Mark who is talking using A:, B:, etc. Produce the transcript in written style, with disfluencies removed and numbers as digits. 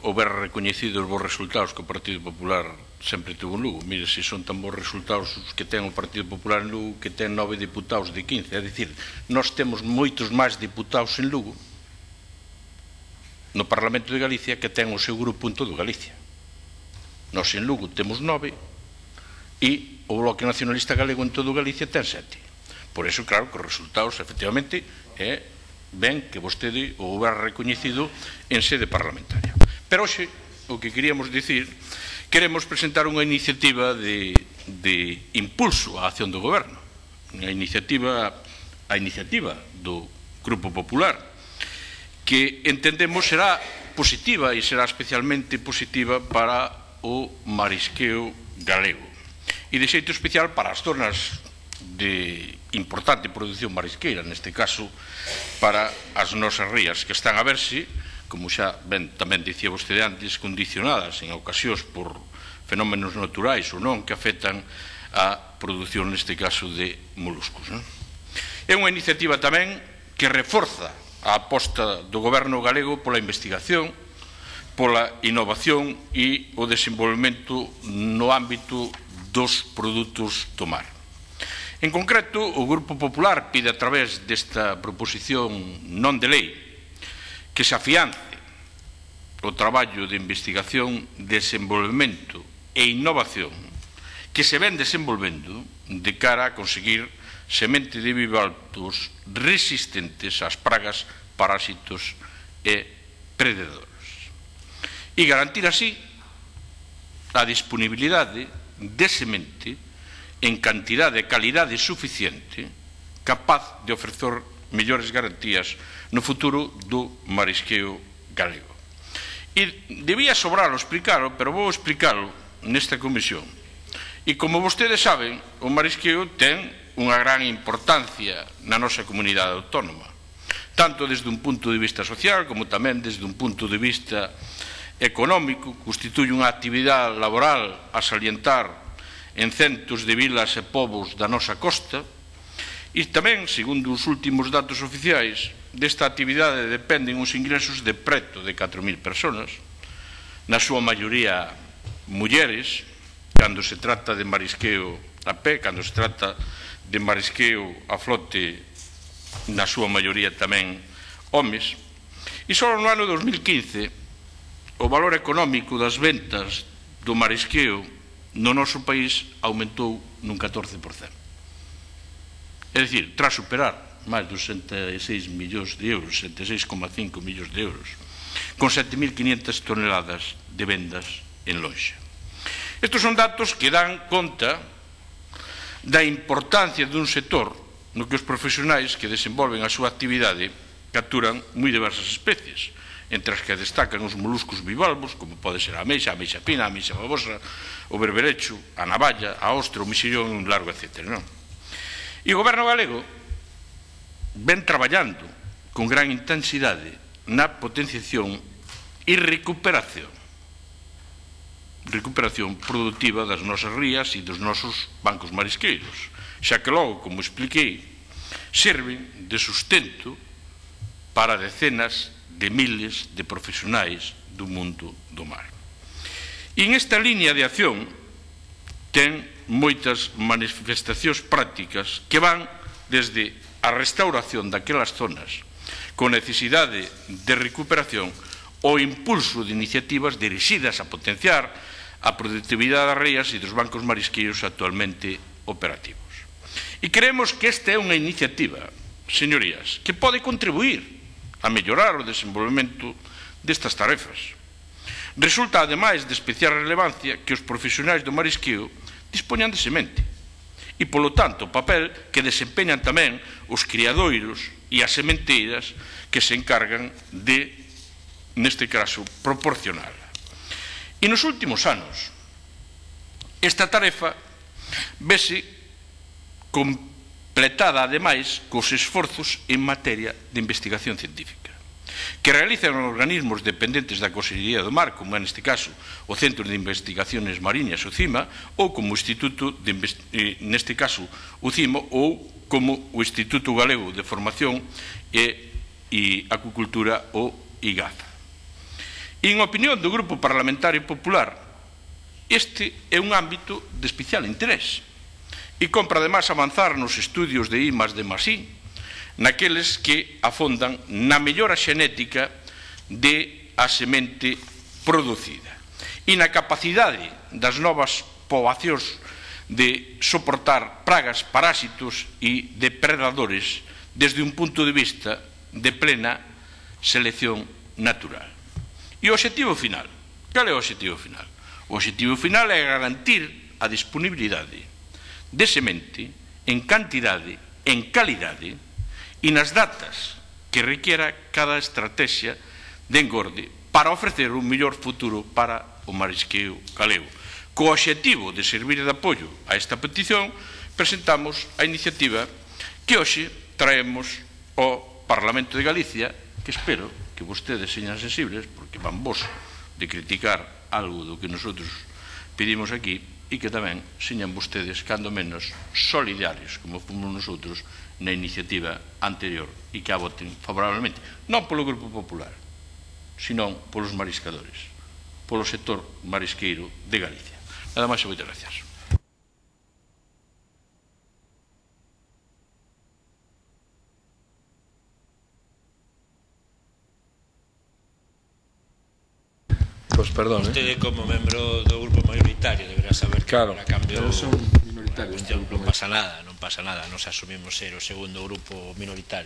A: houber recoñecido os bons resultados que o Partido Popular sempre tuvo en Lugo. Mire, se son tan bons resultados os que ten o Partido Popular en Lugo, que ten 9 diputados de 15. É dicir, nós temos moitos máis diputados en Lugo, no Parlamento de Galicia, que ten o seu grupo en todo Galicia. Nós en Lugo temos 9 e o Bloque Nacionalista Galego en todo Galicia ten 7. Por iso, claro, que os resultados, efectivamente, ben que vostede o houber recoñecido en sede parlamentaria. Pero hoxe, o que queríamos dicir, queremos presentar unha iniciativa de impulso á acción do Goberno. A iniciativa do Grupo Popular, que entendemos será positiva e será especialmente positiva para o marisqueo galego. E de xeito especial para as zonas de importante produción marisqueira, neste caso para as nosas rías, que están a verse, como xa tamén dicía vostede antes, condicionadas en ocasións por fenómenos naturais ou non que afectan a produción, neste caso, de moluscos. É unha iniciativa tamén que reforza a aposta do Goberno galego pola investigación, pola innovación e o desenvolvemento no ámbito dos produtos do mar. En concreto, o Grupo Popular pide a través desta proposición non de lei que se afiance o traballo de investigación, desenvolvemento e innovación que se ven desenvolvendo de cara a conseguir semente de bivalvos resistentes ás pragas, parásitos e predadores. E garantir así a disponibilidade de semente en cantidade e calidade suficiente capaz de ofrecer mellores garantías no futuro do marisqueo galego. E debía sobrarlo explicarlo, pero vou explicarlo nesta comisión. E como vostedes saben, o marisqueo ten unha gran importancia na nosa comunidade autónoma, tanto desde un punto de vista social como tamén desde un punto de vista económico. Constituye unha actividade laboral a salientar en centos de vilas e povos da nosa costa, e tamén, segundo os últimos datos oficiais, desta actividade dependen os ingresos de preto de 4.000 personas, na súa maioría mulleres, cando se trata de marisqueo a pé, cando se trata de marisqueo a flote, na súa maioría tamén homes. E só no ano 2015 o valor económico das ventas do marisqueo no noso país aumentou nun 14%. É dicir, tras superar máis de 66 millóns de euros, 66,5 millóns de euros, con 7.500 toneladas de vendas en lonxa. Estes son datos que dan conta da importancia dun sector no que os profesionais que desenvolven a súa actividade capturan moi diversas especies, entre as que destacan os moluscos bivalvos, como pode ser a ameixa fina, a ameixa babosa, o berberecho, a navalla, a ostra, o mexillón, un largo, etc. E o Goberno galego ven traballando con gran intensidade na potenciación e recuperación productiva das nosas rías e dos nosos bancos marisqueiros, xa que logo, como expliquei, serven de sustento para decenas de miles de profesionais do mundo do mar. E en esta línea de acción ten moitas manifestacións prácticas que van desde a restauración daquelas zonas con necesidade de recuperación ou impulso de iniciativas dirixidas a potenciar a productividade das rías e dos bancos marisqueiros actualmente operativos. E creemos que esta é unha iniciativa, señorías, que pode contribuir a mellorar o desenvolvemento destas tarefas. Resulta, ademais, de especial relevancia que os profesionais do marisqueo dispoñan de semente e, polo tanto, o papel que desempeñan tamén os criadoiros e as sementeiras que se encargan de, neste caso, proporcionarla. E nos últimos anos, esta tarefa vese completada, ademais, cos esforzos en materia de investigación científica, que realizan organismos dependentes da Consellería do Mar, como é neste caso o Centro de Investigaciones Mariñas, o CIMA, ou como o Instituto, neste caso o CIMO, ou como o Instituto Galego de Formación e Acuicultura, o IGAF. En opinión do Grupo Parlamentario Popular, este é un ámbito de especial interés e compra además avanzar nos estudios de I+D+I, naqueles que afondan na mellora xenética da semente producida e na capacidade das novas poboacións de soportar pragas, parásitos e depredadores desde un punto de vista de plena selección natural. E o obxectivo final? Cal é o obxectivo final? O obxectivo final é garantir a disponibilidade de semente en cantidade, en calidade e nas datas que requiera cada estrategia de engorde para ofrecer un mellor futuro para o marisqueo galego. Co obxectivo de servir de apoio a esta petición, presentamos a iniciativa que hoxe traemos ao Parlamento de Galicia, que espero que vostedes señan sensibles, porque van vos de criticar algo do que nosotros pedimos aquí, e que tamén señan vostedes, cando menos, solidarios, como fomos nosotros na iniciativa anterior, e que a voten favorablemente, non polo Grupo Popular, senón polos mariscadores, polo sector marisqueiro de Galicia. Nada máis e moitas gracias.
B: Pois perdón,
C: Vostede como membro do grupo mayoritario deberá saber que
B: claro,
C: a cambio
B: pero son minoritarios.
C: non pasa nada, nos asumimos ser o segundo grupo minoritario.